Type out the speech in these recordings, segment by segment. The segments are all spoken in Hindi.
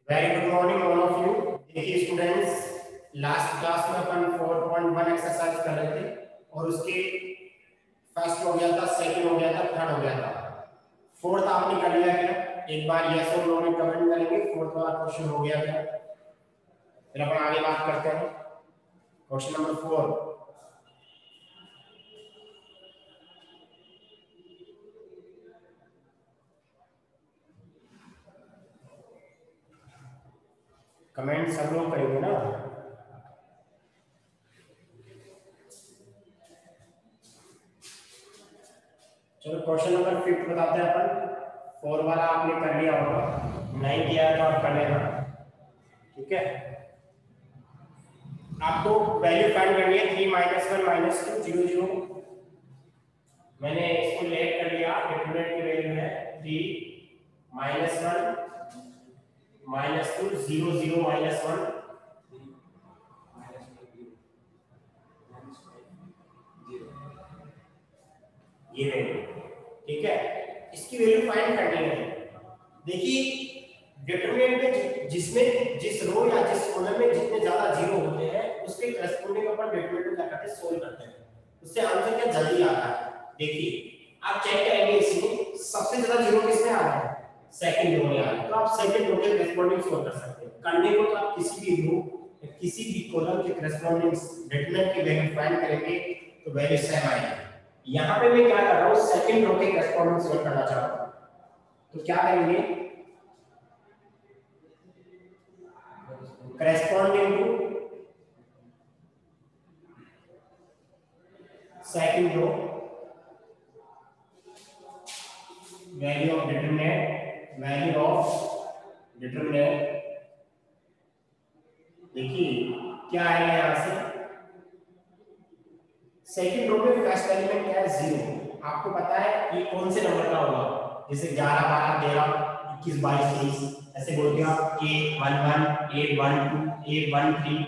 Very good morning all of you. देखिए स्टूडेंट्स, लास्ट क्लास में अपन 4.1 एक्सरसाइज कर रहे थे और उसके फर्स्ट हो गया था, सेकंड हो गया था, थर्ड हो गया था, फोर्थ आपने कर लिया क्या? एक बार यस और नो में कमेंट करेंगे फोर्थ वाला क्वेश्चन हो गया क्या? फिर अपन आगे बात करते हैं। क्वेश्चन नंबर 4, कमेंट सब लोग करेंगे ना? चलो क्वेश्चन नंबर 5 बताते हैं अपन। 4 वाला आपने कर लिया होगा, नहीं किया तो आप कर लेना, ठीक है? आपको वैल्यू फाइंड करनी है 3 -1 -2 0 0। मैंने इसको लेट कर लिया, डिटरमिनेंट की वैल्यू है 3 -1 -2 0 0 -1 ये वैल्यू, ठीक है? इसकी वैल्यू फाइंड करनी है। देखिए डिटरमिनेंट में जिसमें जिस रो या जिस कॉलम में जितने ज्यादा जीरो होते हैं उसके करस्पॉन्डिंग अपन डिटरमिनेंट को क्या करते हैं, सोल्व करते हैं। उससे आंसर क्या जल्दी आता है। देखिए आप चेक करेंगे, इसमें सबसे ज्यादा जीरो किसमें आ रहा है? सेकंड रो में आ रहा है, तो आप सेकंड रो के करस्पॉन्डिंग सोल्व कर सकते हैं। करने को तो आप किसी भी रो किसी भी कॉलम के करस्पॉन्डिंग डिटरमिनेंट की वैल्यू फाइंड करेंगे तो वैल्यू सेम आएगी। यहां पे मैं क्या कर रहा हूं, सेकंड रो के करस्पॉन्डिंग सोल्व करना चाह रहा हूं, तो क्या करेंगे, corresponding to second row value of determinant देखिए क्या आएगा यहां से, सेकंड रो में फर्स्ट एलिमेंट क्या है, 0। आपको पता है ये कौन से नंबर का होगा, जैसे 11 12 13 21 22 23 ऐसे बोल दिया, A11 A12 A13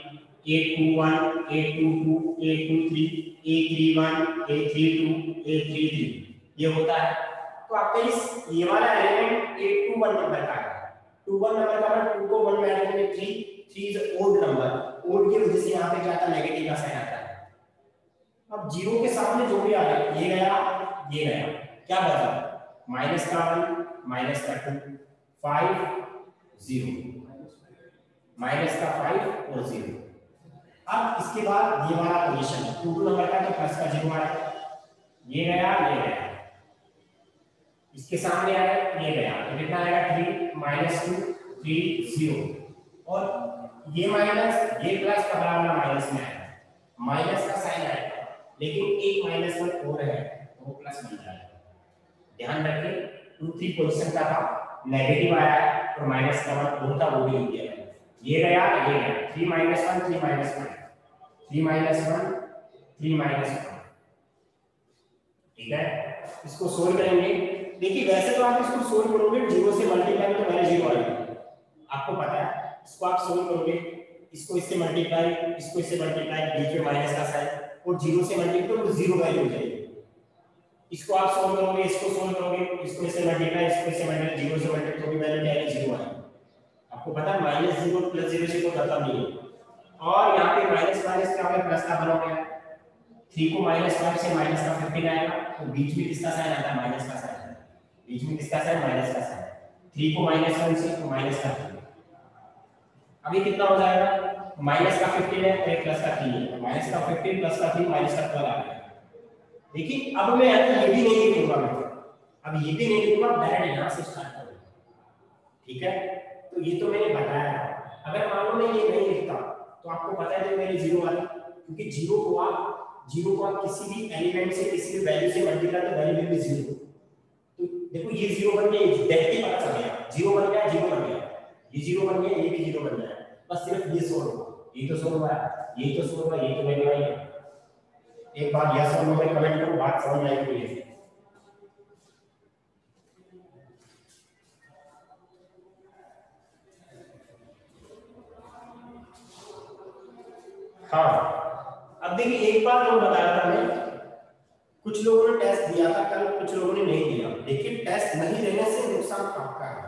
A21 A22 A23 A31 A32 A33 ये होता है। तो आपका इस ये वाला एलिमेंट A21 नंबर का है। 21 नंबर का मतलब 2 को 1 में ऐड करेंगे 3 इज ओड नंबर, ओड की वजह से यहां पे क्या आता है, नेगेटिव का साइन आता है। अब जीरो के सामने जो भी आ रहा है, ये गया ये गया, क्या बचा, माइनस का 1 माइनस का 2 5 0, माइनस का 5 और 0। अब इसके बाद ये वाला पोजीशन 2 नंबर का तो प्लस का 0 आया, ये गया ये गया, इसके सामने आया ये गया, तो कितना आएगा 3 -2 3 0, और ये माइनस ये प्लस का बराबर माइनस में आएगा, माइनस का साइन आएगा, लेकिन एक -1 और है तो वो प्लस बन जाएगा। ध्यान रखिए 2 3 पोजीशन का था, नेगेटिव आया है और माइनस का 1 दोनों का वो भी लिख दिया है, ये गया ये गया, 3 -1 3 -1 3 -1 3 -1, ठीक है? इसको सोल्व करेंगे। देखिए वैसे तो आप इसको सोल्व करोगे 0 से मल्टीप्लाई तो वैल्यू 0 आएगी, आपको पता है। इसको आप सोल्व करोगे, इसको इससे मल्टीप्लाई इसको इससे मल्टीप्लाई, बीच में माइनस का साइन, और 0 से मल्टीप्लाई तो 0 वैल्यू हो जाएगी। इसको आप सोल्व करोगे, इसको सोल्व करोगे, इसको इससे मल्टीप्लाई इसको इससे मल्टीप्लाई, 0 से मल्टीप्लाई तो भी वैल्यू क्या आएगी, 0 आएगी। आपको पता है -0 प्लस 0 से कोई मतलब नहीं है, और यहां पे माइनस माइनस क्या होगा, प्लस का बन हो गया। 3 को -5 से माइनस का 15 आएगा, तो बीच में किसका साइन आता है, माइनस का साइन, बीच में किसका साइन, माइनस का साइन। 3 को -1 से तो माइनस का 3, अभी कितना हो जाएगा, माइनस का 15 है और प्लस का 3 है, माइनस का 15 प्लस का 3 माइनस का 12 आ गया। देखिए अब मैं ये भी नहीं लिखूंगा, अब ये भी नहीं लिखूंगा, डायरेक्ट यहां से स्टार्ट करूंगा, ठीक है? तो ये तो मैंने बताया। अगर मान लो मैं ये नहीं लिखता तो आपको पता है जो मेरी 0 वाली, क्योंकि 0 को आप किसी भी एलिमेंट से किसी भी वैल्यू से मल्टीप्लाई तो वैल्यू विल बी 0। तो देखो ये 0 बन गया, देख के पता चल गया 0 बन गया, 0 बन गया, ये 0 बन गया, ये भी 0 बन गया, बस सिर्फ ये सोल्व हुआ, ये तो सोल्व हुआ, ये तो सोल्व हुआ, ये तो वैल्यू आई है। एक बार यस और नो में कमेंट करो, बात समझ में आई तो ये। हाँ अब देखिए एक बार जो बताया था मैं, कुछ लोगों ने टेस्ट दिया था कल, कुछ लोगों ने नहीं दिया। देखिए टेस्ट नहीं देने से नुकसान आपका है,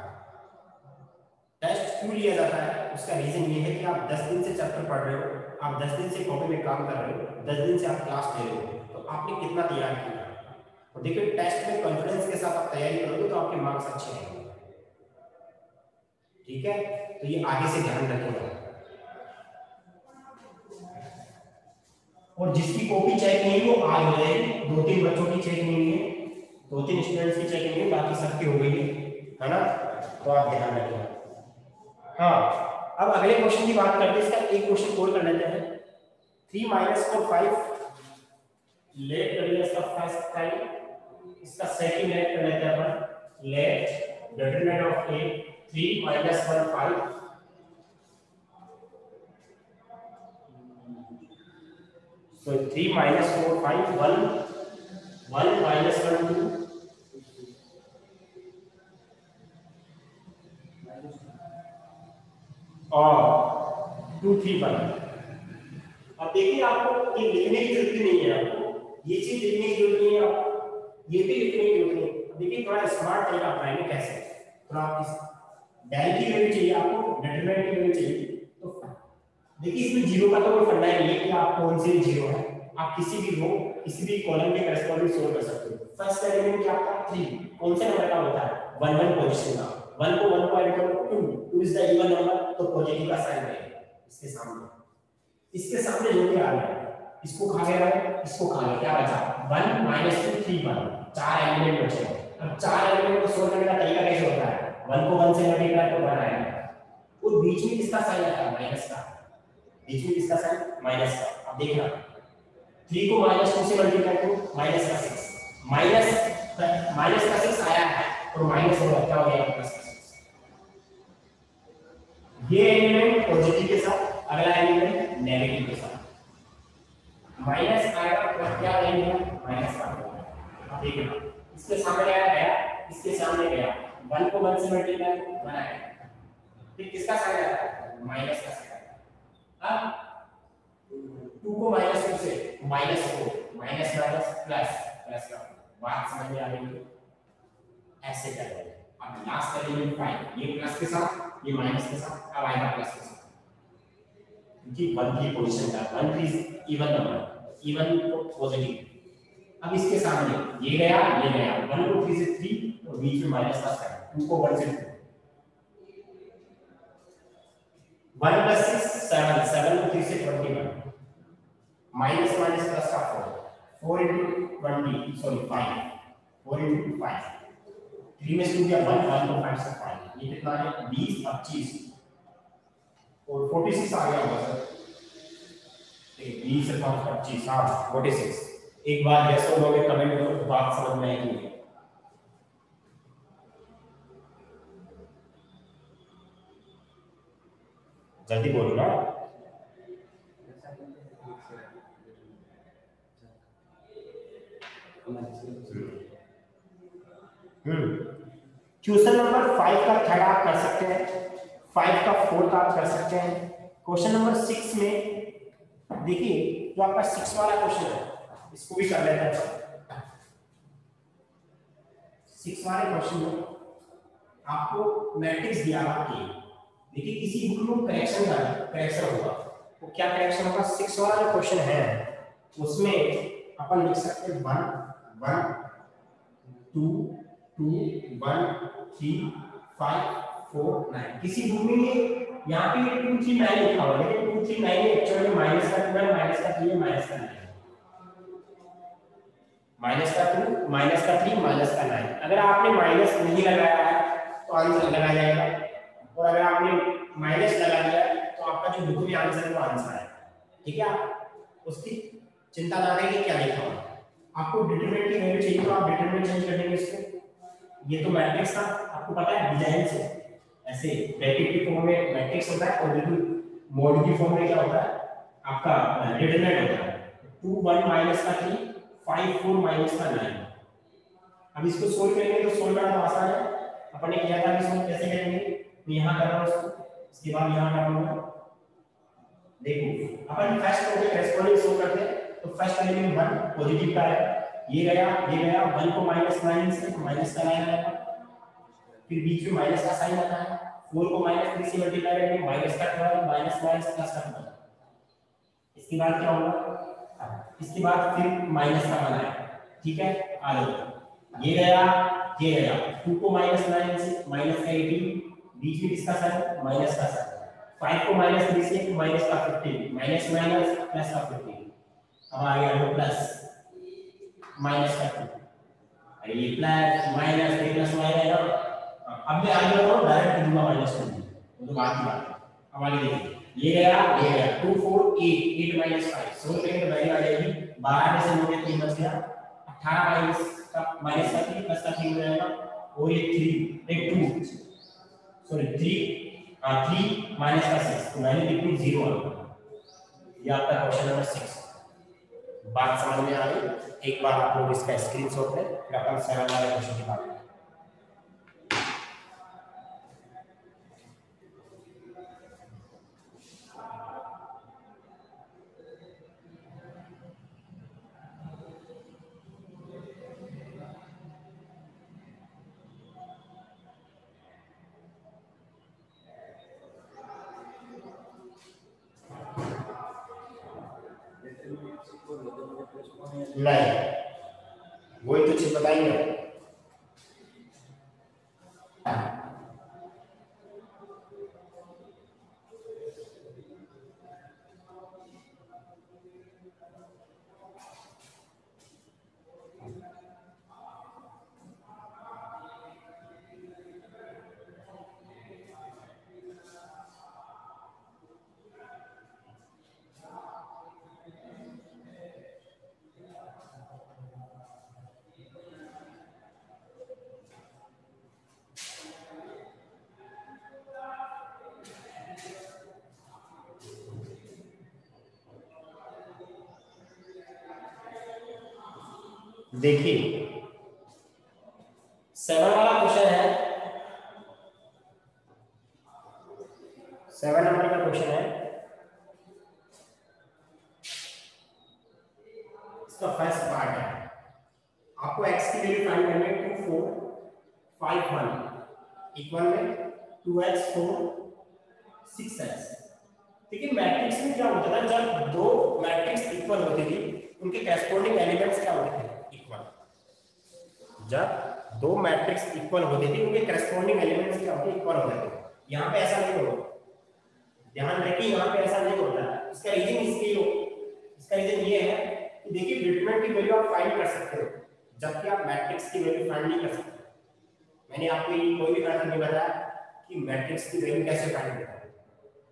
टेस्ट टेस्ट क्यों लिया जाता है, उसका रीजन ये है कि आप 10 दिन से चैप्टर पढ़ रहे हो, आप 10 दिन से कॉपी में काम कर रहे हो, 10 दिन से आप क्लास ले रहे हो, तो आपने कितना तैयार किया। तो देखिए टेस्ट में कॉन्फिडेंस के साथ आप तैयारी करोगे तो आपके मार्क्स अच्छे आएंगे। ठीक है, तो ये आगे से ध्यान रखिएगा। और जिसकी कॉपी चेक नहीं वो आज हो जाएगी, 2-3 बच्चों की चेक नहीं है, 2-3 स्टूडेंट्स की चेक नहीं है, बाकी सबकी हो गई है ना, तो आप ध्यान रखिएगा। हाँ, अब अगले क्वेश्चन की बात करते हैं, इसका एक क्वेश्चन और कर लेते हैं। 3 - 4 5 लेट कर लिया इसका फर्स्ट टाइम, इसका सेकंड लेट कर लेते हैं अपन। Let determinant of a 3 - 1 5, so 3 - 4 5 1 1 - 1 2 और 2 3 1। अब देखिए आपको ये लिखने की जरूरत नहीं है, आपको ये चीज लिखने की जरूरत नहीं है, आपको ये भी लिखने की जरूरत नहीं है। देखिए थोड़ा स्मार्ट तरीका अपनाएंगे कैसे, थोड़ा इस डेल की वैल्यू चाहिए आपको, डिटरमिनेंट की वैल्यू चाहिए। तो देखिए इसमें जीरो का तो कोई फंडा नहीं है कि आप कौन से जीरो है, आप किसी भी रो किसी भी कॉलम के करस्पॉन्डिंग सोल्व कर सकते हो। फर्स्ट एलिमेंट क्या आपका 3, कौन से नंबर का होता है 1 1 पोजीशन का, 1 को 1 को ऐड करो 2 2 इज द इवन नंबर, तो पॉजिटिव का साइन रहेगा इसके सामने। इसके सामने जो भी आ रहा है इसको खा गया है, इसको खा गया, क्या बचा 1 - 2 3 1, 4 एलिमेंट बचे। अब 4 एलिमेंट को सोल्व करने का तरीका कैसे होता है, 1 को 1 से मल्टीप्लाई तो 1 आएगा, और बीच में किसका साइन आता है माइनस का, बीच में किसका साइन माइनस का। अब देखना 3 को -2 से मल्टीप्लाई करो माइनस का 6, माइनस का 6 आया है और माइनस होगा क्या हो गया प्लस का 6। ये एलिमेंट पॉजिटिव के साथ, अगला एलिमेंट नेगेटिव के साथ, माइनस आएगा तो क्या रहेगा माइनस का। अब देखना इसके सामने गया, इसके सामने गया, 1 को 1 से मल्टीप्लाई करो 1 आएगा, फिर किसका साइन आता है माइनस का साइन। अब 2 को -2 से -4, माइनस प्लस प्लस का, बात समझ में आ रही है, ऐसे करेंगे। अब लास्ट एलिमेंट 5, ये प्लस के साथ ये माइनस के साथ, अब आएगा प्लस के साथ, क्योंकि 1 की पोजीशन था, 1 इज इवन नंबर, इवन को पॉजिटिव। अब इसके सामने ये गया 1 को 3 से 3 और बीच में माइनस का साइन, 2 को 1 से 2, 1 + 6 7, 7 को 3 से 21, माइनस माइनस प्लस का 4 into 20 सॉरी 5, 4 into 5, 3 में से 2 गया 1, 1 को 5 से 5, ये कितना है 20 25 और 46 आ गया होगा सर, 20 से 5 25, हाँ 46। एक बार यस और नो में कमेंट करो तो बात समझ में आएगी। जल्दी बोलो ना। क्वेश्चन नंबर 5 का थर्ड आप कर सकते हैं, 5 का फोर्थ आप कर सकते हैं। क्वेश्चन नंबर 6 में देखिए जो आपका 6 वाला क्वेश्चन है इसको भी कर लेते हैं। 6 वाले क्वेश्चन में आपको मैट्रिक्स दिया हुआ है, देखिए किसी बुक में करेक्शन होगा, तो क्या करेक्शन होगा 6 वाला जो क्वेश्चन है उसमें अपन लिख सकते हैं 1 1 2 2 1 3 5 4 9। किसी बुक में ये यहाँ पे 2 3 9 लिखा हुआ है, लेकिन 2 3 9 एक्चुअली माइनस का 2 माइनस का 3 माइनस का 9, माइनस का 2 माइनस का 3 माइनस का 9। अगर आपने माइनस नहीं लगाया है तो आंसर लगा जाएगा, और अगर आपने माइनस लगा दिया तो आपका जो बुक में आंसर है वो आंसर है। ठीक है, आप उसकी चिंता ना करें कि क्या लिखा हुआ है। आपको डिटरमिनेंट की वैल्यू चाहिए तो आप डिटरमिनेंट चेंज कर देंगे इसको। ये तो मैट्रिक्स था, आपको पता है डिजाइन से ऐसे ब्रैकेट की फॉर्म में मैट्रिक्स होता है और बिल्कुल मॉड की फॉर्म में क्या होता है आपका डिटरमिनेंट होता है। 2 1 माइनस का 3 5 4 माइनस का 9। अब इसको सोल्व करेंगे तो सोल्व करना तो आसान है, अपन ने किया था कि सोल्व कैसे करेंगे, तो यहां कर रहा हूं इसको, इसके बाद यहां कर रहा हूं। देखो अपन फर्स्ट को करेस्पॉन्डिंग सोल्व करते हैं, तो फर्स्ट एलिमेंट 1 पॉजिटिव का है, ये गया 1 को -9 से माइनस का 9 आएगा, फिर बीच में माइनस का साइन आता है, 4 को -3 से मल्टीप्लाई करेंगे, माइनस का टर्म, माइनस माइनस प्लस का टर्म। इसके बाद क्या होगा, इसके बाद फिर माइनस का बना है, ठीक है। आगे ये गया, ये गया, 2 को -9 से माइनस का 18, बीच में किसका साइन, माइनस का साइन। 5 को -3 से माइनस का 15, माइनस माइनस प्लस का 15। अब आ गया प्लस माइनस का 2, ये प्लस माइनस ये प्लस माइनस है ना। अब मैं आगे बढ़ूं, डायरेक्ट दूंगा माइनस कर दूंगा, वो तो बात ही बात है। अब आगे देखिए, ये गया 2 4 8, 8 माइनस 5, सोल्व करेंगे तो वैल्यू आ जाएगी 12 में से 9 में 3 बच गया, 18 माइनस का 3 प्लस का 3 हो जाएगा, और ये 3 एक 2 सॉरी 3 माइनस का 6, तो वैल्यू कितनी 0 आ गई। ये आपका क्वेश्चन नंबर 6। बात समझ में आ गई। एक बार आप लोग इसका स्क्रीनशॉट लें, फिर अपन 7 वाले क्वेश्चन की बात करें। नहीं, वही तो चीज बताइए। देखिए 7 वाला क्वेश्चन है, 7 नंबर का क्वेश्चन है। इसका फर्स्ट पार्ट है, आपको x की वैल्यू फाइंड करनी है। 2 4 5 1 इक्वल में 2x 4 6x। लेकिन मैट्रिक्स में क्या होता था, जब दो मैट्रिक्स इक्वल होती थी उनके करेस्पॉन्डिंग एलिमेंट्स क्या होते थे, इक्वल। जब दो मैट्रिक्स इक्वल होती थी उनके करेस्पॉन्डिंग एलिमेंट्स क्या होते, इक्वल होते थे। यहाँ पे ऐसा नहीं होगा, ध्यान रखिए, यहाँ पे ऐसा नहीं होता। इसका रीजन इसका रीजन ये है कि देखिए डिटरमिनेंट की वैल्यू आप फाइंड कर सकते हो, जबकि आप मैट्रिक्स की वैल्यू फाइंड नहीं कर सकते। मैंने आपको ये कोई भी कारण नहीं बताया कि मैट्रिक्स की वैल्यू कैसे फाइंड करते हैं।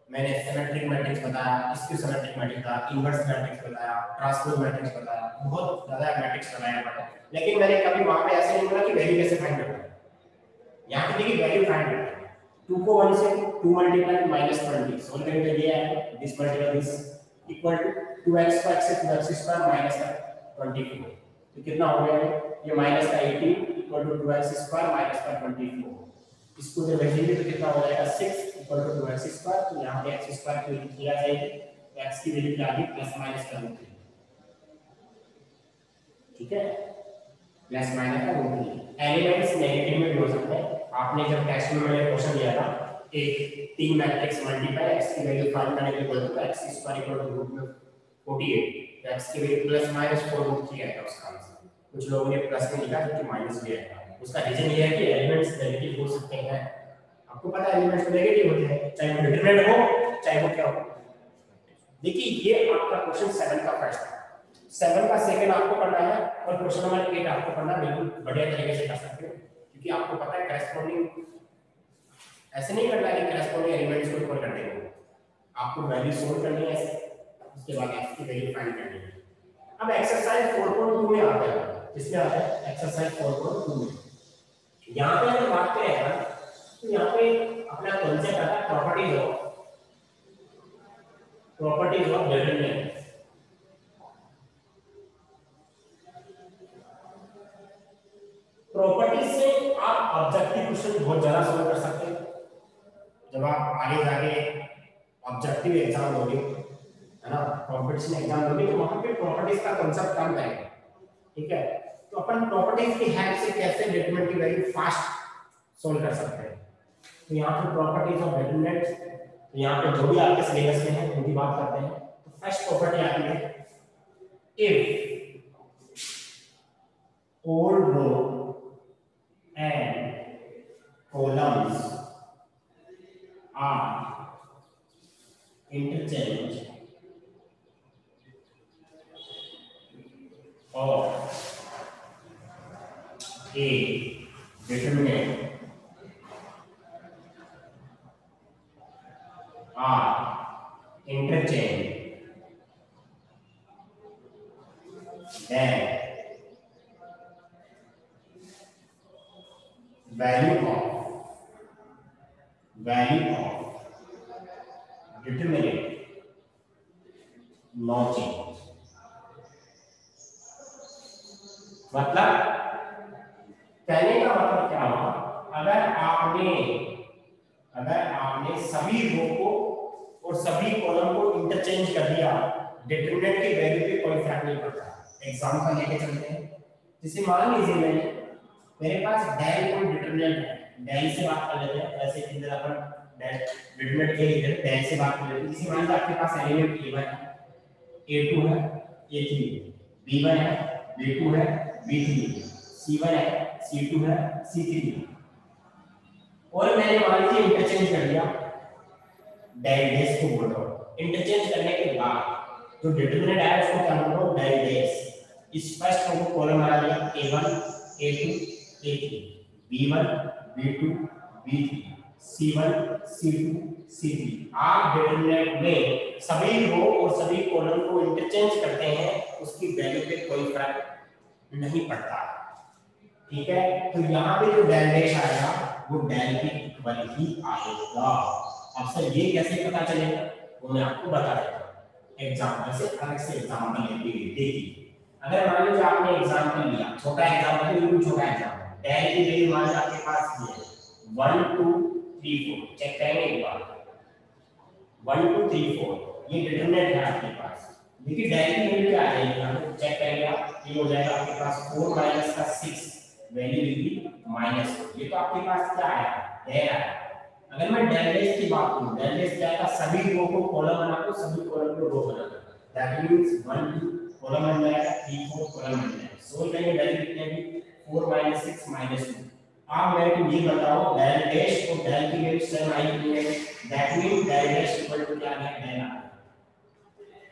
मैंने सिमेट्रिक मैट्रिक्स बताया, स्क्यू सिमेट्रिक मैट्रिक्स बताया, इनवर्स मैट्रिक्स बताया, ट्रांसपोज मैट्रिक्स बताया, बहुत ज्यादा मैट्रिक्स बताया पड़ा, लेकिन मैंने कभी वहां पे ऐसे नहीं बोला कि वैल्यू कैसे फाइंड करना है। यहाँ पे देखिए वैल्यू फाइंड करना है। 2 को 1 से 2 मल्टीप्लाई -20, सोल्व करेंगे तो ये है this multiply this equal to 2x को x से 2x स्क्वायर माइनस का 24, तो कितना हो गया ये माइनस का 18 equal to 2x square minus का 24। इसको जब रखेंगे तो कितना हो जाएगा 6 इक्वल टू 2x स्क्वायर। तो यहाँ पे x स्क्वायर की वैल्यू किया जाएगी, तो x की वैल्यू क्या आ गई प्लस माइनस का रूट 3, ठीक है, प्लस माइनस का रूट 3। एलिमेंट्स नेगेटिव में भी हो सकते हैं। आपने जब टेस्ट में मैंने क्वेश्चन दिया था, एक 3 मैट्रिक्स मल्टीप्लाई x की वैल्यू फाइंड करने के लिए बोला था, x square equal to root में 48, तो x की वैल्यू प्लस माइनस 4 रूट 3 आएगा उसका आंसर। कुछ लोगों ने प्लस में लिखा जबकि माइनस भी आएगा। उसका रीजन ये है कि एलिमेंट्स नेगेटिव हो सकते हैं। आपको पता है एलिमेंट्स नेगेटिव होते हैं, चाहे वो डिटरमिनेंट हो चाहे वो क्या हो। देखिए ये आपका क्वेश्चन 7 का फर्स्ट है, 7 का सेकंड आपको पढ़ना है, और क्वेश्चन नंबर 8 आपको पढ़ना बिल्कुल बढ़िया तरीके से कर सकते हो, क्योंकि आपको पता है करेस्पॉन्डिंग ऐसे नहीं करना है कि करेस्पॉन्डिंग एलिमेंट्स को इक्वल कर देंगे। आपको वैल्यू सोल्व करनी है, उसके बाद x की वैल्यू फाइंड करनी है। अब एक्सरसाइज 4.2 में आता है, इसमें आता है एक्सरसाइज 4.2 में। यहाँ पे अगर बात करें ना, तो यहाँ पे अपना कॉन्सेप्ट आता है प्रॉपर्टीज ऑफ डिटरमिनेंट। प्रॉपर्टी से आप ऑब्जेक्टिव क्वेश्चन बहुत ज्यादा सॉल्व कर सकते हैं। जब आप आगे जाके ऑब्जेक्टिव एग्जाम दोगे, है ना, कॉम्पिटिशन एग्जाम दोगे, तो वहां पे प्रॉपर्टीज का कांसेप्ट काम करेगा, ठीक है। तो अपन प्रॉपर्टीज की हेल्प से कैसे डिटरमिनेंट की वैल्यू फास्ट सॉल्व कर सकते हैं। तो यहाँ पे प्रॉपर्टीज ऑफ डिटरमिनेंट, तो यहाँ पे जो भी आपके सिलेबस में है उनकी बात करते हैं। तो फर्स्ट प्रॉपर्टी आती है if old row and columns are interchange of a determinant are interchanged, then value of determinant no change। मतलब कहने का मतलब क्या हुआ, अगर आपने सभी रो को और सभी कॉलम को इंटरचेंज कर दिया, डिटरमिनेंट की वैल्यू पे कोई फर्क नहीं पड़ता। एग्जांपल लेके चलते हैं, जैसे मान लीजिए मेरे पास डेल कोई डिटरमिनेंट है, डेल से बात कर लेते हैं, ऐसे इधर अपन डेल डिटरमिनेंट के लिए डेल से बात कर लेते हैं। जैसे मान लीजिए आपके पास एलिमेंट a1 है, a2 है, a3 है, b1 है, b2 है, b3 है, c1 है, c2 है, c3 है, और मैंने मान लीजिए इंटरचेंज कर दिया, डेल डैश को बोल रहा हूं। इंटरचेंज करने के बाद जो डिटरमिनेंट है उसको क्या बोल रहा हूं, डेल डैश। इस फर्स्ट रो को कॉलम बना लिया a1 a2 a3, b1 b2 b3, c1 c2 c3। आप डिटरमिनेंट में सभी रो और सभी कॉलम को इंटरचेंज करते हैं, उसकी वैल्यू पे कोई फर्क नहीं पड़ता। ठीक है, तो यहाँ पे जो डेल डैश आएगा वो डेल के इक्वल ही आएगा। अब सर ये कैसे पता चलेगा, वो मैं आपको बता देता हूँ एग्जांपल से, अलग से एग्जांपल लेके देखिए। अगर मान लीजिए आपने एग्जांपल लिया, छोटा एग्जांपल, बिल्कुल छोटा एग्जांपल, डेल की वैल्यू मान लीजिए आपके पास ये 1 2 3 4, चेक करेंगे एक बार 1 2 3 4, ये डिटरमिनेंट है आपके पास। देखिए डेल की वैल्यू क्या आ जाएगी, हम चेक करेंगे आप, ये हो जाएगा आपके पास 4 माइनस का 6, वैल्यू विल बी -2। ये तो आपके पास क्या आया, डेल आया। अगर मैं डेल डैश की बात करूं, डेल डैश क्या है, सभी रो को कॉलम बना दो, सभी कॉलम को रो बना दो, दैट मींस 1 2 कॉलम बन जाएगा, 3 4 कॉलम बन जाएगा। सोल्व करेंगे, वैल्यू कितनी आएगी 4 - 6 -2। आप मेरे को ये बताओ डेल डैश और डेल की वैल्यू सेम आई कितनी है, that means del dash equal to क्या है, डेल आ।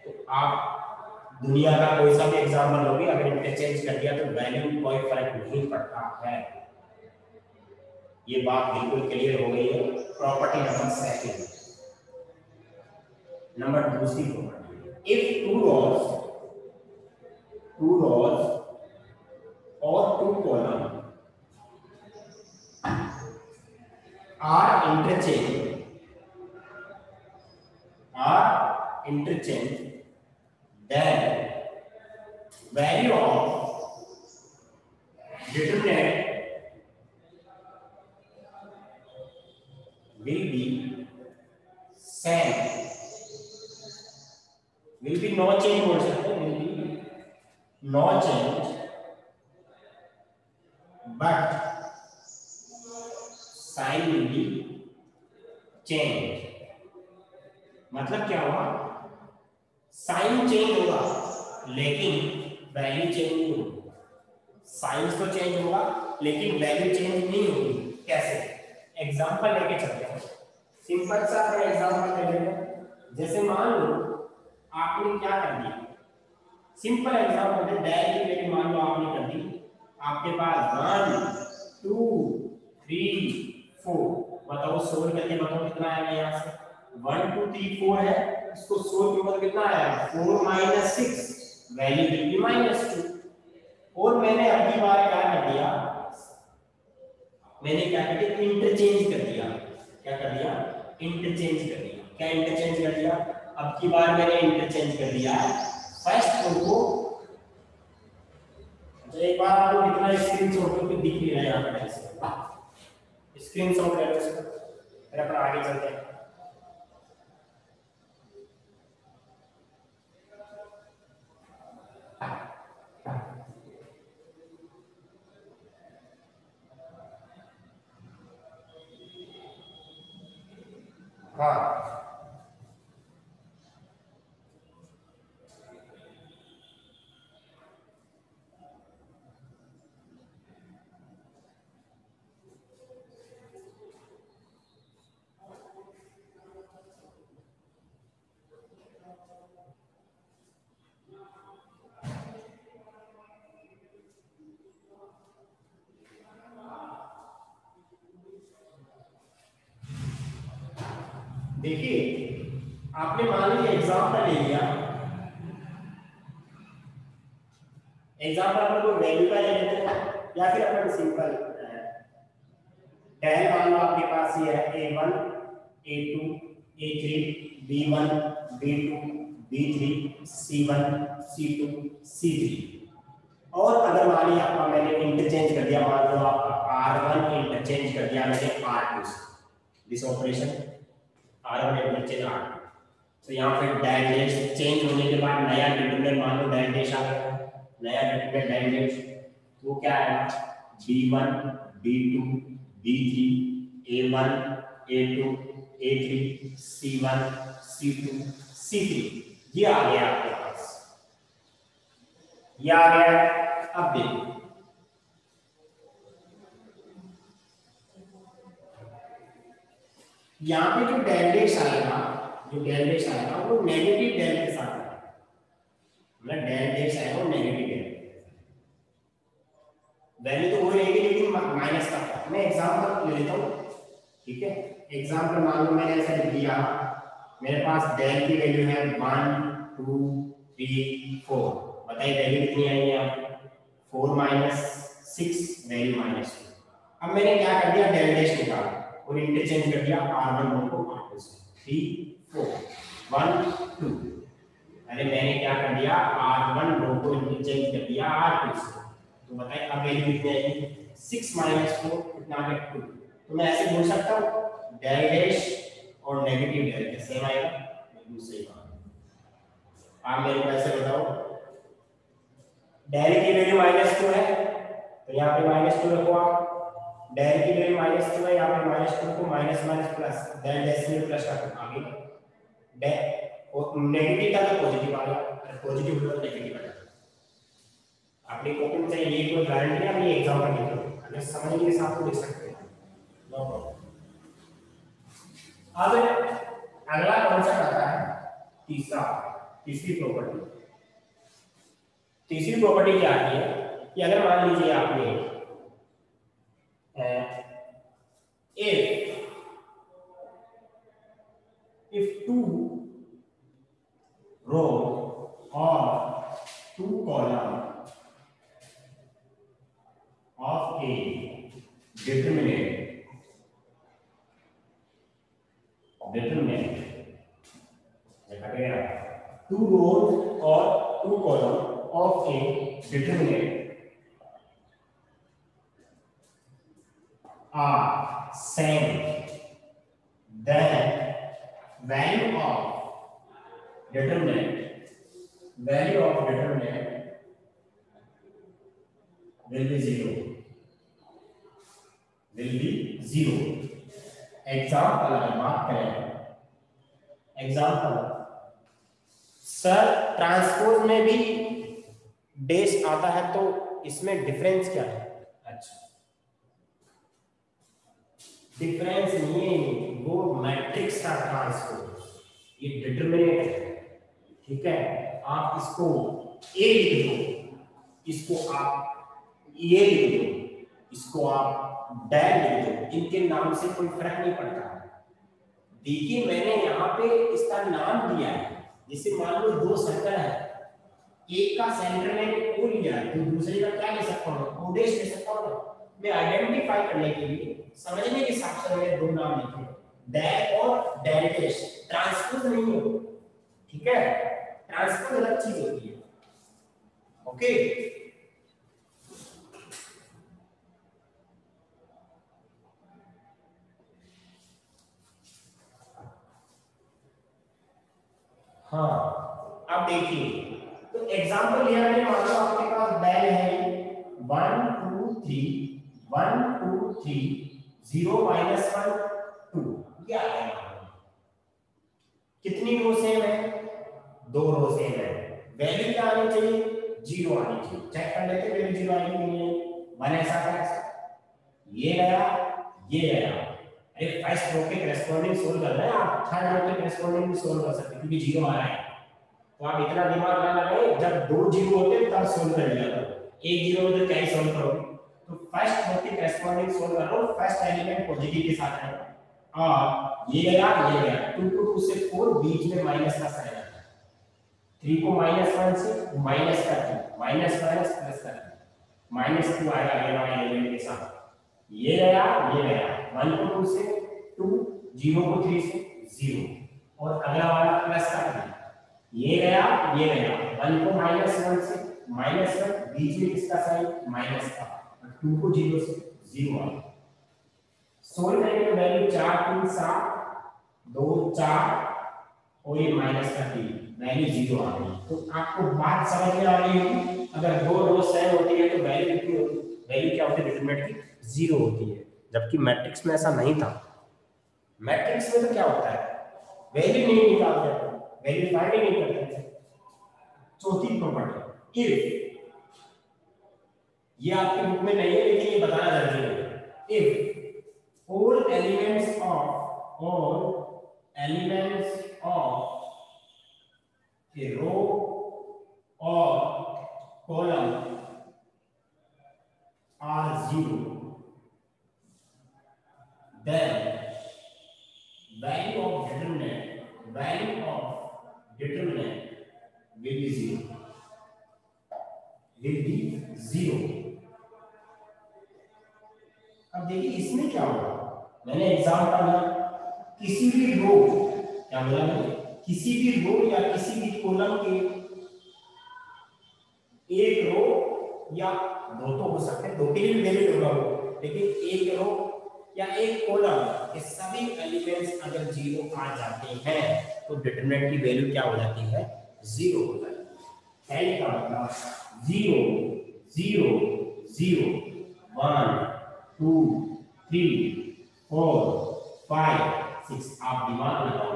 तो आप दुनिया का कोई सा भी एग्जांपल लोगे, अगर इंटरचेंज कर दिया तो वैल्यू में कोई फर्क नहीं पड़ता है। ये बात बिल्कुल क्लियर हो गई है। प्रॉपर्टी नंबर सेकंड, नंबर दूसरी प्रॉपर्टी, इफ टू rows और two column are interchanged, then value of determinant will be same, will be no change बोल सकते हैं, will be no change, but sign will be change। मतलब क्या हुआ, साइन चेंज होगा लेकिन वैल्यू चेंज नहीं होगी। साइन तो चेंज होगा लेकिन वैल्यू चेंज नहीं होगी। कैसे, एग्जांपल लेके चलते हैं, सिंपल सा अपना एग्जांपल ले लेते हैं। जैसे मान लो आपने क्या कर दिया, सिंपल एग्जांपल है, डेल की वैल्यू मान लो आपने कर दी, आपके पास 1 2 3 4, बताओ सोल्व करके बताओ कितना आएगा। यहाँ से 1 2 3 4 है, इसको सोल्व करके कितना आएगा 4 - 6, वैल्यू विल बी -2। और मैंने अगली बार क्या कर दिया, मैंने क्या कर दिया, इंटरचेंज कर दिया। क्या कर दिया, इंटरचेंज कर दिया। क्या इंटरचेंज कर दिया, अब की बार मैंने इंटरचेंज कर दिया फर्स्ट रो को। तो एक बार आपको कितना स्क्रीनशॉट करके दिख नहीं रहा है, यहाँ पर स्क्रीनशॉट ले लो इसको, फिर अपन आगे चलते हैं। हाँ देखिए, आपने मान लीजिए एग्जाम्पल ले लिया, एग्जाम्पल अपन को वैल्यू का ले लेते हैं या फिर अपन सिंपल डेल मान लो आपके पास ये है a1 a2 a3 b1 b2 b3 c1 c2 c3 और अगर मान लिया आपका मैंने इंटरचेंज कर दिया, मान लो आपका r1 इंटरचेंज कर दिया मैंने r2 से, this operation r1 interchange r2, तो यहाँ पे डायरेक्ट चेंज होने के बाद नया डिटरमिनेंट मान लो डायरेक्ट आ गया, नया डिटरमिनेंट डायरेक्ट, तो क्या आएगा b1 b2 b3 a1 a2 a3 c1 c2 c3, ये आ गया आपके पास, ये आ गया। अब देखिए यहाँ पे जो डेल्टा आएगा, जो डेल्टा आएगा वो नेगेटिव डेल के साथ आएगा, मतलब डेल्टा आएगा वो नेगेटिव डेल, वैल्यू तो वही रहेगी लेकिन माइनस का। मैं एग्जांपल ले लेता हूँ, ठीक है। एग्जांपल मान लो मैंने ऐसा लिख दिया, मेरे पास डेल की वैल्यू है 1 2 3 4, बताइए वैल्यू कितनी आई है, 4 - 6 वैल्यू -2। अब मैंने क्या कर दिया, डेल डैश निकाला और इंटरचेंज कर दिया r1 को r2 से, 3 4 1 2, अरे मैंने क्या कर दिया, r1 को इंटरचेंज कर दिया r2 से, तो बताइए अब वैल्यू कितनी आएगी, 6 - 4 कितना आ गया 2। तो मैं ऐसे बोल सकता हूँ डेल डैश और नेगेटिव डेल के सेम आएगा, दूसरी बात। आप मेरे को ऐसे बताओ, डेल की वैल्यू -2 है तो यहाँ पे -2 रखो आप, डेल की वैल्यू -2 है, यहाँ पे -2 को minus minus plus, del dash में प्लस रखो आगे, डेल नेगेटिव था तो पॉजिटिव आ गया, अगर पॉजिटिव हुआ तो नेगेटिव आ गया। अपनी कॉपी में चाहिए, ये कोई गारंटी नहीं, ये एग्जांपल लिख लो, अगर समझने के हिसाब से लिख सकते हैं, नो प्रॉब्लम। अब अगला कॉन्सेप्ट आता है तीसरी प्रॉपर्टी। तीसरी प्रॉपर्टी क्या आती है कि अगर मान लीजिए आपने if two row or two column of a determinant two rows or two column of a determinant are same, then value of determinant will be zero। Example अगर बात करें, एग्जाम्पल सर ट्रांसपोज में भी डैश आता है तो इसमें डिफरेंस क्या है? अच्छा, डिफरेंस नहीं है, वो मैट्रिक्स का ट्रांसपोज, ये डिटरमिनेंट है, ठीक है। आप इसको ए लिख दो, इसको आप ये लिख दो, इसको आप डेल लिख दो, इनके नाम से कोई फर्क नहीं पड़ता। देखिए मैंने यहाँ पे इसका नाम दिया है, जैसे मान लो दो सर्कल है, एक का सेंटर में ओ लिया है तो दूसरे का क्या ले सकता हूँ, ओ डैश ले सकता हूँ। मैं आइडेंटिफाई करने के लिए समझने के हिसाब से मैंने दो नाम लिखे, डेल और डेल डैश, ट्रांसपोज नहीं हो, ठीक है। ट्रांसपोज अलग चीज होती है, ओके। हाँ अब देखिए, तो एग्जांपल लिया मैंने, मान लो आपके पास डेल है 1 2 3 1 2 3 0 -1 2, ये आ गया। कितनी रो सेम है, 2 रो सेम है, वैल्यू क्या आनी चाहिए, 0 आनी चाहिए। चेक कर लेते हैं वैल्यू 0 आएगी कि नहीं आएगी। 1 ऐसा था, ये गया, ये गया। अरे फर्स्ट रो के करस्पॉन्डिंग सोल्व करना है, आप थर्ड रो के करस्पॉन्डिंग भी सोल्व कर सकते हैं क्योंकि 0 आ रहा है। तो आप इतना दिमाग ना लगाएं, जब 2 0 होते हैं तब सोल्व कर लिया करो, 1 0 होते तो क्या ही सोल्व करोगे। तो फर्स्ट रो के करस्पॉन्डिंग सोल्व करो, फर्स्ट एलिमेंट पॉजिटिव के साथ है और ये गया 2 2 2 से 4, बीच में माइनस का साइन आता है, 3 को -1 से माइनस कर दिया, माइनस माइनस प्लस कर दिया, -2 आएगा अगले वाले एलिमेंट के साथ, ये गया 1 को 2 से 2, 0 को 3 से 0 और अगला वाला प्लस कर दिया, ये गया 1 को -1 से -1, बीच में किसका साइन, माइनस का, 2 को 0 से 0 आ। सोल्व करेंगे तो वैल्यू 4 3 7 2 4 और ये माइनस का 3, वैल्यू 0 आ गई। तो आपको बात समझ में आ रही होगी, अगर 2 रो सेम होती है तो वैल्यू कितनी होती है, वैल्यू क्या होती है डिटरमिनेंट की, 0 होती है, जबकि मैट्रिक्स में ऐसा नहीं था। मैट्रिक्स में तो क्या होता है, वैल्यू नहीं निकालते हैं, वैल्यू फाइंड ही नहीं करते। चौथी प्रॉपर्टी इफ, ये आपकी बुक में नहीं है लेकिन ये बताना जरूरी है, if all elements of a row or column are 0, then value of determinant will be 0। अब देखिए इसमें क्या होगा, मैंने एग्जांपल लिया, किसी भी रो, क्या बोला मैंने, किसी भी रो या किसी भी कॉलम के एक रो या 2 तो हो सकते हैं, 2 के लिए भी वैलिड होगा वो, लेकिन एक रो या एक कॉलम के सभी एलिमेंट्स अगर 0 आ जाते हैं तो डिटरमिनेंट की वैल्यू क्या हो जाती है, 0 हो जाती है। एल का मतलब 0 0 0 1 2 3 4 5 6, आप दिमाग लगाओ,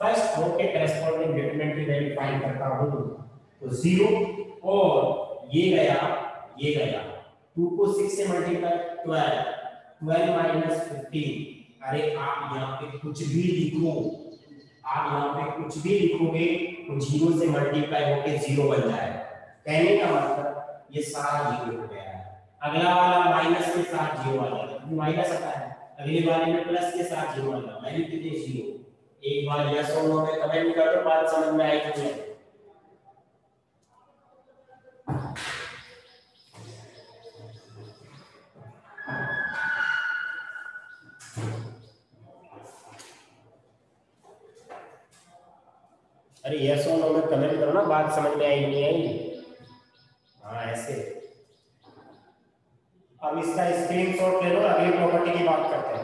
फर्स्ट रो के करस्पॉन्डिंग डिटरमिनेंट की वैल्यू फाइंड करता हूं तो 0 और ये गया 2 को 6 से मल्टीप्लाई 12 माइनस 15। अरे आप यहाँ पे कुछ भी लिखो, आप यहाँ पे कुछ भी लिखोगे तो 0 से मल्टीप्लाई होके 0 बन जाएगा। कहने का मतलब ये सारा 0 हो गया है, अगला वाला माइनस के साथ 0 आ जाएगा, माइनस आता है, अगले वाले में प्लस के साथ 0 आ जाएगा, वैल्यू कितनी 0। एक बार यस और नो में कमेंट कर दो, बात समझ में आई कि नहीं। अरे यस और नो में कमेंट करो ना, बात समझ में आई नहीं आई। हाँ ऐसे। अब इसका स्क्रीनशॉट ले लो, अगली प्रॉपर्टी की बात करते हैं।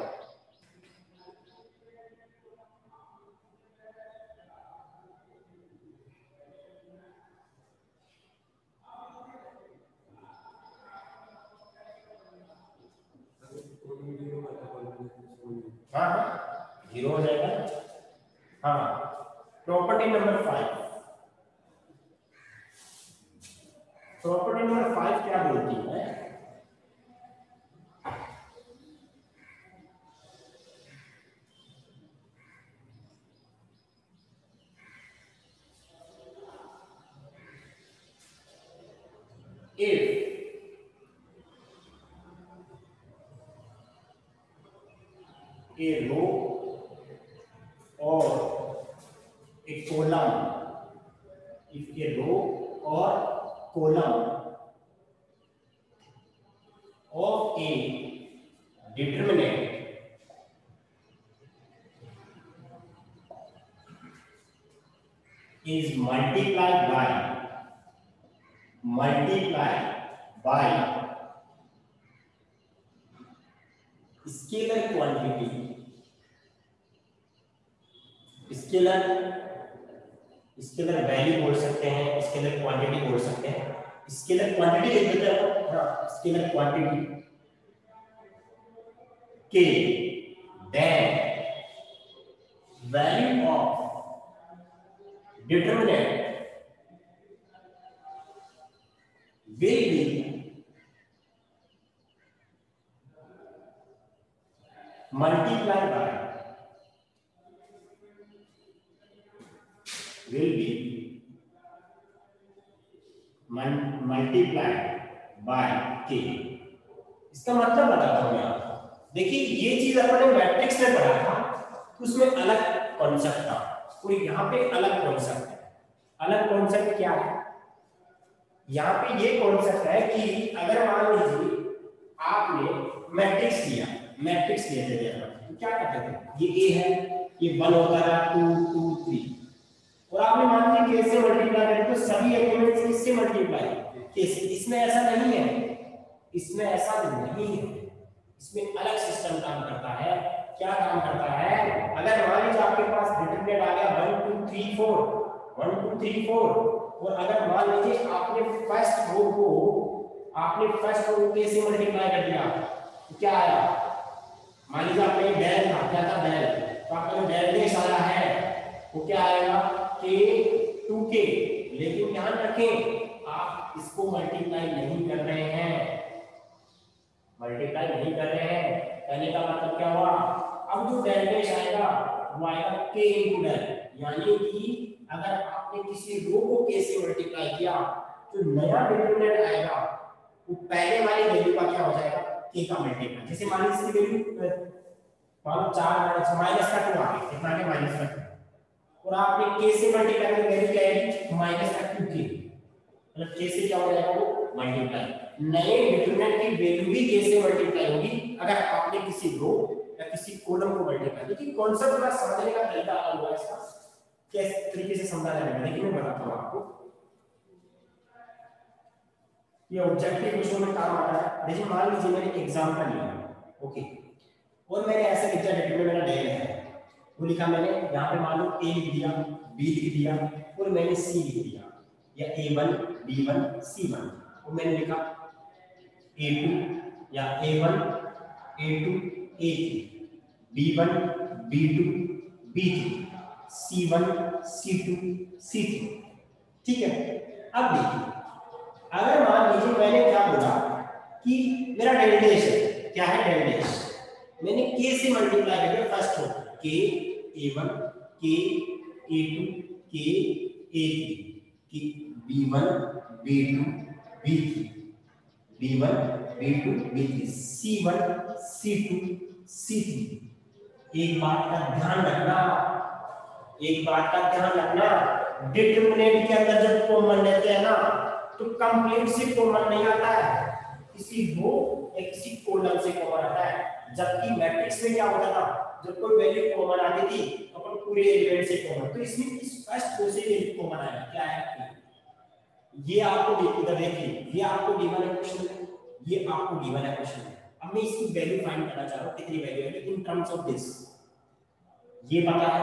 हाँ 0 हो जाएगा। हाँ प्रॉपर्टी नंबर 5, प्रॉपर्टी नंबर 5 क्या बोलती है, if a row or a column, if a row or column of a determinant is multiplied by scalar quantity, scalar value बोल सकते हैं, स्केलर क्वांटिटी बोल सकते हैं, स्केलर क्वांटिटी लिख देते हैं। हाँ स्केलर क्वांटिटी के then value of determinant will be multiplied by k। इसका मतलब बताता हूं मैं आपको। देखिए ये चीज अपने मैट्रिक्स में पढ़ा था, उसमें अलग कॉन्सेप्ट था और यहाँ पे अलग कॉन्सेप्ट है। अलग कॉन्सेप्ट क्या है? यहाँ पे ये कॉन्सेप्ट है कि अगर मान लीजिए आपने मैट्रिक्स लिया, मैट्रिक्स लेते थे तो क्या करते थे, ये ए है, ये 1 होता था, 2 2 3, और आपने मान लीजिए कैसे मल्टीप्लाई करें तो सभी एलिमेंट्स किससे मल्टीप्लाई कैसे। इसमें ऐसा नहीं है, इसमें ऐसा नहीं है, इसमें अलग सिस्टम काम करता है। क्या काम करता है? अगर मान लीजिए आपके पास डिटरमिनेंट आ गया 1 2 3 4, 1 2 3 4, और अगर मान लीजिए आपने फर्स्ट रो को कैसे मल्टीप्लाई कर दिया तो क्या आया? मान लीजिए आपने डेल था, क्या था डेल, तो आपका जो डेल डेश आया है वो क्या आएगा k 2k। लेकिन ध्यान रखें आप इसको मल्टीप्लाई नहीं कर रहे हैं, मल्टीप्लाई नहीं कर रहे हैं। कहने का मतलब क्या हुआ? अब जो डेल डैश आएगा वो आएगा k इनटू डेल, यानी कि अगर आपने किसी रो को k से मल्टीप्लाई किया तो नया डिटरमिनेंट आएगा वो पहले वाली वैल्यू का क्या हो जाएगा, k का मल्टीप्लाई। जैसे मान लीजिए इसकी वैल्यू मान 4 माइनस का 2 आ गया, कितना के माइनस का 2, और आपने k से मल्टीप्लाई की वैल्यू क्या आएगी माइनस का 2k, मतलब k से क्या हो जाएगा वो मल्टीप्लाई। नए डिटरमिनेंट की वैल्यू भी k से मल्टीप्लाई होगी अगर आपने किसी रो या किसी कॉलम को मल्टीप्लाई। लेकिन कॉन्सेप्ट का समझने का तरीका अलग हुआ, इसका किस तरीके से समझा जाएगा देखिए मैं बताता हूं आपको। ये ऑब्जेक्टिव क्वेश्चन में काम आता है। देखिए मान लीजिए मैंने एग्जांपल लिया, ओके, और मैंने ऐसे लिखा डिटरमिनेंट मेरा डेल है, वो लिखा मैंने यहाँ पे मान लो a लिख दिया, b लिख दिया और मैंने c लिख दिया, या a1 b1 c1, और मैंने लिखा a2 या a1 a2 a3 b1 b2 b3 c1 c2 c3। ठीक है, अब देखिए अगर मान लीजिए मैंने क्या बोला कि मेरा डेल डैश है, क्या है डेल डैश, मैंने k से मल्टीप्लाई कर दिया first row, k a1 k a2 k a3 k b1 b2 b3 b1 b2 b3 c1 c2 c3। एक बात का ध्यान रखना, एक बात का ध्यान रखना, डिटरमिनेंट के अंदर जब कॉमन लेते हैं ना तो कंप्लीट से कॉमन नहीं आता है, किसी रो या किसी कॉलम से कॉमन आता है। जबकि मैट्रिक्स में क्या होता था, जब कोई वैल्यू कॉमन आती थी तो अपन पूरे एलिमेंट से कॉमन, तो इसमें इस फर्स्ट रो से वैल्यू कॉमन आया, क्या है ये आपको इधर देखिए, ये आपको गिवन है क्वेश्चन में, ये आपको गिवन है क्वेश्चन में। अब मैं इसकी वैल्यू फाइंड करना चाह रहा हूं, कितनी वैल्यू है इन टर्म्स ऑफ दिस, ये पता है,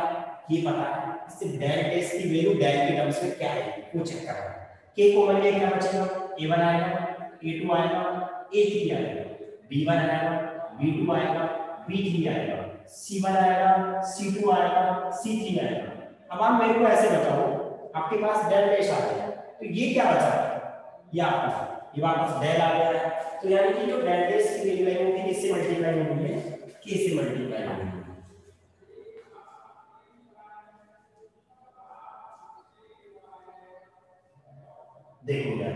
ये पता है, इससे डेल डैश की वैल्यू डेल के टर्म्स में क्या है वो चेक करना है। k को मान लिया क्या बचेगा, a1 आएगा, a2 आएगा, a3 आएगा, b1 आएगा, b2 आएगा, b3 आएगा, c1 आएगा, c2 आएगा, c3 आएगा। अब आप मेरे को ऐसे बताओ, आपके पास डेल डैश आ गया तो ये क्या बचा है, ये आपका ये वापस डेल आ गया है, तो यानी कि जो डेल डैश की वैल्यू है वो किससे मल्टीप्लाई होगी है, k से मल्टीप्लाई होगी। देखो यार,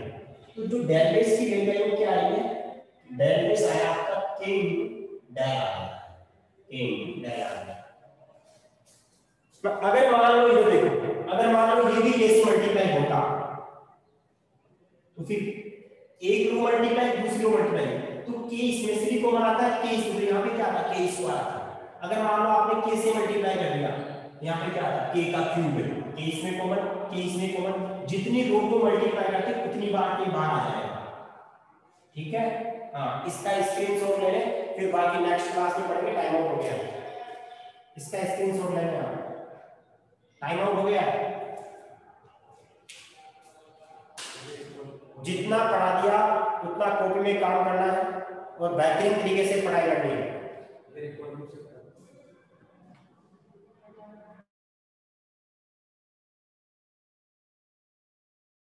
तो जो डेल डैश की वैल्यू है वो क्या आई है, डेल डैश आया आपका k डेल आ गया, k डेल आ गया। अगर मान लो ये देखो, अगर मान लो ये भी k से मल्टीप्लाई होता तो फिर एक रो मल्टीप्लाई दूसरी रो मल्टीप्लाई, तो k इसमें से भी कॉमन आता है, k इसमें, यहाँ पे क्या आता है k स्क्वायर आता है। अगर मान लो आपने k से मल्टीप्लाई कर दिया, यहाँ पे क्या आता है k का क्यूब है, k इसमें कॉमन, k इसमें कॉमन, जितनी रो को मल्टीप्लाई करते उतनी बार k बाहर आ जाएगा। ठीक है, हाँ इसका स्क्रीनशॉट ले लें, फिर बाकी नेक्स्ट क्लास में पढ़ेंगे। टाइम आउट हो गया, इसका स्क्रीनशॉट ले लें, टाइम आउट हो गया। जितना पढ़ा दिया उतना कॉपी में काम करना है और बेहतरीन तरीके से पढ़ाई करनी है।